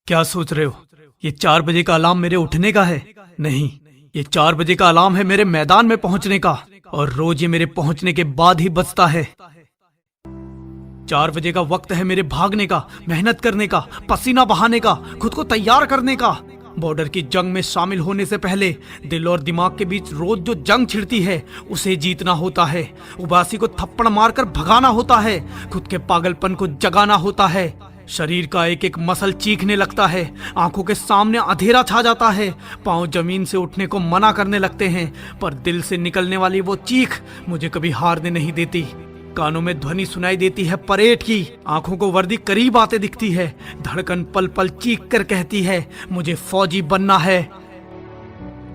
क्या सोच रहे हो? ये 4 बजे का अलार्म मेरे उठने का है? नहीं, ये 4 बजे का अलार्म है मेरे मैदान में पहुंचने का, और रोज ये मेरे पहुंचने के बाद ही बजता है। 4 बजे का वक्त है मेरे भागने का, मेहनत करने का, पसीना बहाने का, खुद को तैयार करने का। बॉर्डर की जंग में शामिल होने से पहले दिल और दिमाग के बीच रोज जो जंग छिड़ती है उसे जीतना होता है। उबासी को थप्पड़ मारकर भगाना होता है, खुद के पागलपन को जगाना होता है। शरीर का एक एक मसल चीखने लगता है, आंखों के सामने अंधेरा छा जाता है, पांव जमीन से उठने को मना करने लगते हैं, पर दिल से निकलने वाली वो चीख मुझे कभी हारने नहीं देती। कानों में ध्वनि सुनाई देती है परेड की, आंखों को वर्दी करीब आते दिखती है, धड़कन पल पल चीख कर कहती है मुझे फौजी बनना है।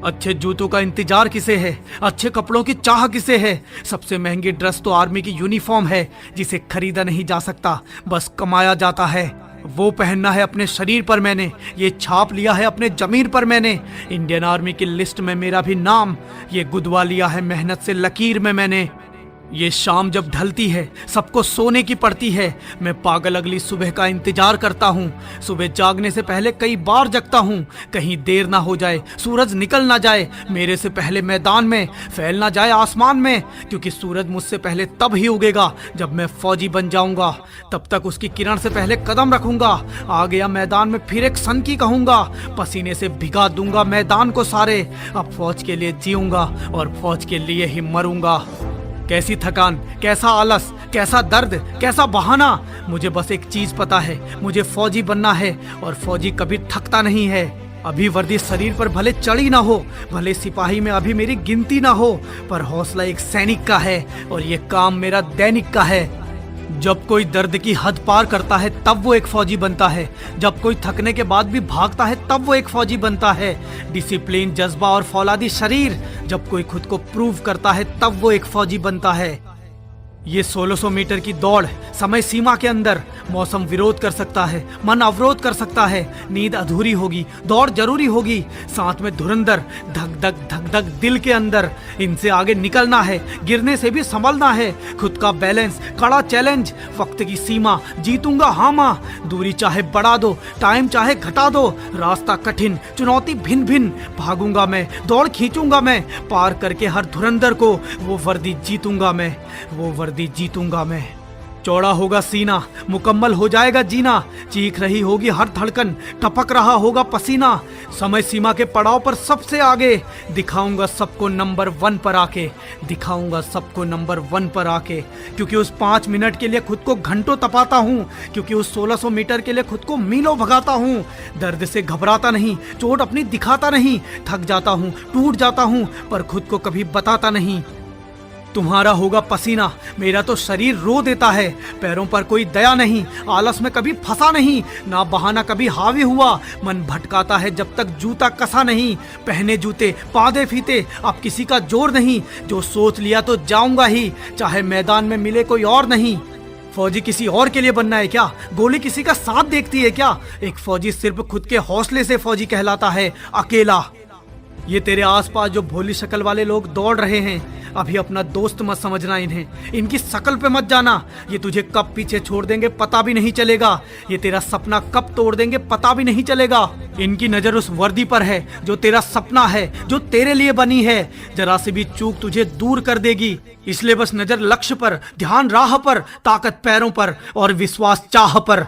अच्छे जूतों का इंतजार किसे है? अच्छे कपड़ों की चाह किसे है? सबसे महंगी ड्रेस तो आर्मी की यूनिफॉर्म है, जिसे खरीदा नहीं जा सकता, बस कमाया जाता है। वो पहनना है अपने शरीर पर मैंने, ये छाप लिया है अपने जमीन पर मैंने। इंडियन आर्मी की लिस्ट में मेरा भी नाम, ये गुदवा लिया है मेहनत से लकीर में मैंने। ये शाम जब ढलती है सबको सोने की पड़ती है, मैं पागल अगली सुबह का इंतजार करता हूँ। सुबह जागने से पहले कई बार जगता हूँ, कहीं देर ना हो जाए, सूरज निकल ना जाए मेरे से पहले मैदान में, फैल ना जाए आसमान में, क्योंकि सूरज मुझसे पहले तब ही उगेगा जब मैं फौजी बन जाऊंगा। तब तक उसकी किरण से पहले कदम रखूंगा, आ गया मैदान में फिर एक सन की कहूंगा, पसीने से भिगा दूंगा मैदान को सारे। अब फौज के लिए जीऊंगा और फौज के लिए ही मरूंगा। कैसी थकान, कैसा आलस, कैसा दर्द, कैसा बहाना, मुझे बस एक चीज पता है, मुझे फौजी बनना है, और फौजी कभी थकता नहीं है। अभी वर्दी शरीर पर भले चढ़ी ना हो, भले सिपाही में अभी मेरी गिनती ना हो, पर हौसला एक सैनिक का है और ये काम मेरा दैनिक का है। जब कोई दर्द की हद पार करता है तब वो एक फौजी बनता है, जब कोई थकने के बाद भी भागता है तब वो एक फौजी बनता है। डिसिप्लिन, जज्बा और फौलादी शरीर, जब कोई खुद को प्रूव करता है तब वो एक फौजी बनता है। ये 1600 मीटर की दौड़ समय सीमा के अंदर, मौसम विरोध कर सकता है, मन अवरोध कर सकता है, नींद अधूरी होगी, दौड़ जरूरी होगी, साथ में धुरंधर धक धक दिल के अंदर। इनसे आगे निकलना है, गिरने से भी संभलना है, खुद का बैलेंस, कड़ा चैलेंज, वक्त की सीमा, जीतूंगा हाँ माँ, दूरी चाहे बढ़ा दो, टाइम चाहे घटा दो, रास्ता कठिन, चुनौती भिन्न भिन्न, भागूंगा मैं, दौड़ खींचूंगा मैं, पार करके हर धुरंधर को वो वर्दी जीतूंगा मैं, वो वर्दी जीतूंगा मैं। चौड़ा होगा सीना, मुकम्मल हो जाएगा जीना, चीख रही होगी हर धड़कन, टपक रहा होगा पसीना, समय सीमा के पड़ाव पर सबसे आगे, दिखाऊंगा सबको नंबर 1 पर आके, दिखाऊंगा सबको नंबर 1 पर आके। क्योंकि उस 5 मिनट के लिए खुद को घंटों तपाता हूँ, क्योंकि उस 1600 मीटर के लिए खुद को मीलों भगाता हूँ। दर्द से घबराता नहीं, चोट अपनी दिखाता नहीं, थक जाता हूँ, टूट जाता हूँ, पर खुद को कभी बताता नहीं। तुम्हारा होगा पसीना, मेरा तो शरीर रो देता है, पैरों पर कोई दया नहीं, आलस में कभी फंसा नहीं, ना बहाना कभी हावी हुआ, मन भटकाता है जब तक जूता कसा नहीं, पहने जूते पादे फीते, अब किसी का जोर नहीं, जो सोच लिया तो जाऊंगा ही, चाहे मैदान में मिले कोई और नहीं। फौजी किसी और के लिए बनना है क्या? गोली किसी का साथ देखती है क्या? एक फौजी सिर्फ खुद के हौसले से फौजी कहलाता है, अकेला। ये तेरे आसपास जो भोली शक्ल वाले लोग दौड़ रहे हैं, अभी अपना दोस्त मत समझना इन्हें, इनकी शक्ल पे मत जाना, ये तुझे कब पीछे छोड़ देंगे पता भी नहीं चलेगा, ये तेरा सपना कब तोड़ देंगे पता भी नहीं चलेगा। इनकी नजर उस वर्दी पर है जो तेरा सपना है, जो तेरे लिए बनी है, जरा से भी चूक तुझे दूर कर देगी, इसलिए बस नजर लक्ष्य पर, ध्यान राह पर, ताकत पैरों पर और विश्वास चाह पर।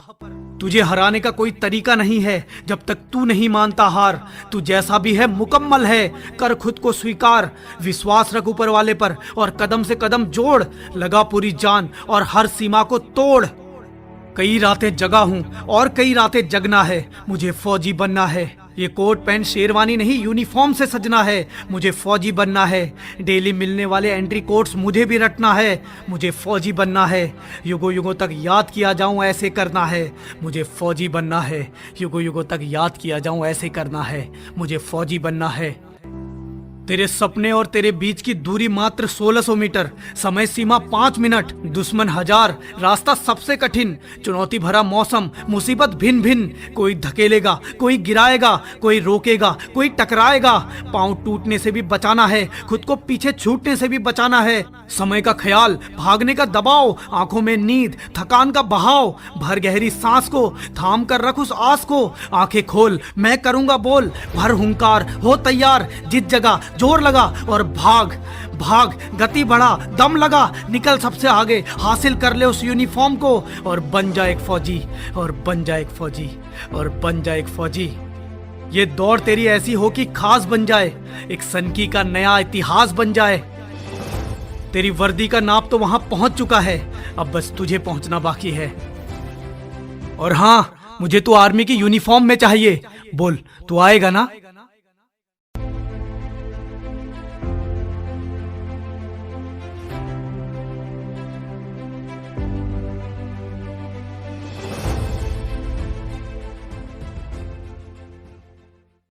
तुझे हराने का कोई तरीका नहीं है जब तक तू नहीं मानता हार, तू जैसा भी है मुकम्मल है, कर खुद को स्वीकार, विश्वास रख ऊपर वाले पर और कदम से कदम जोड़, लगा पूरी जान और हर सीमा को तोड़। कई रातें जगा हूं और कई रातें जगना है, मुझे फौजी बनना है, ये कोट पैंट शेरवानी नहीं यूनिफॉर्म से सजना है, मुझे फौजी बनना है, डेली मिलने वाले एंट्री कोट्स मुझे भी रटना है, मुझे फौजी बनना है, युगों युगों तक याद किया जाऊं ऐसे करना है, मुझे फौजी बनना है, युगों युगों तक याद किया जाऊं ऐसे करना है, मुझे फौजी बनना है। तेरे सपने और तेरे बीच की दूरी मात्र 1600 मीटर, समय सीमा 5 मिनट, दुश्मन 1000, रास्ता सबसे कठिन, चुनौती भरा मौसम, मुसीबत भिन्न भिन्न, कोई धकेलेगा, कोई गिराएगा, कोई रोकेगा, कोई टकराएगा। पांव टूटने से भी बचाना है, खुद को पीछे छूटने से भी बचाना है। समय का ख्याल, भागने का दबाव, आंखों में नींद, थकान का बहाव। भर गहरी सांस को, थाम कर रख उस आस को, आंखें खोल, मैं करूंगा बोल, भर हुंकार, हो तैयार, जिस जगह जोर लगा और भाग भाग, गति बढ़ा, दम लगा, निकल सबसे आगे, हासिल कर ले उस यूनिफॉर्म को और बन जा एक फौजी, और बन जा एक फौजी, और बन जा एक फौजी। ये दौड़ तेरी ऐसी हो कि खास बन जाए, एक सनकी का नया इतिहास बन जाए। तेरी वर्दी का नाप तो वहां पहुंच चुका है, अब बस तुझे पहुंचना बाकी है। और हाँ, मुझे तो आर्मी की यूनिफॉर्म में चाहिए। बोल, तू आएगा ना?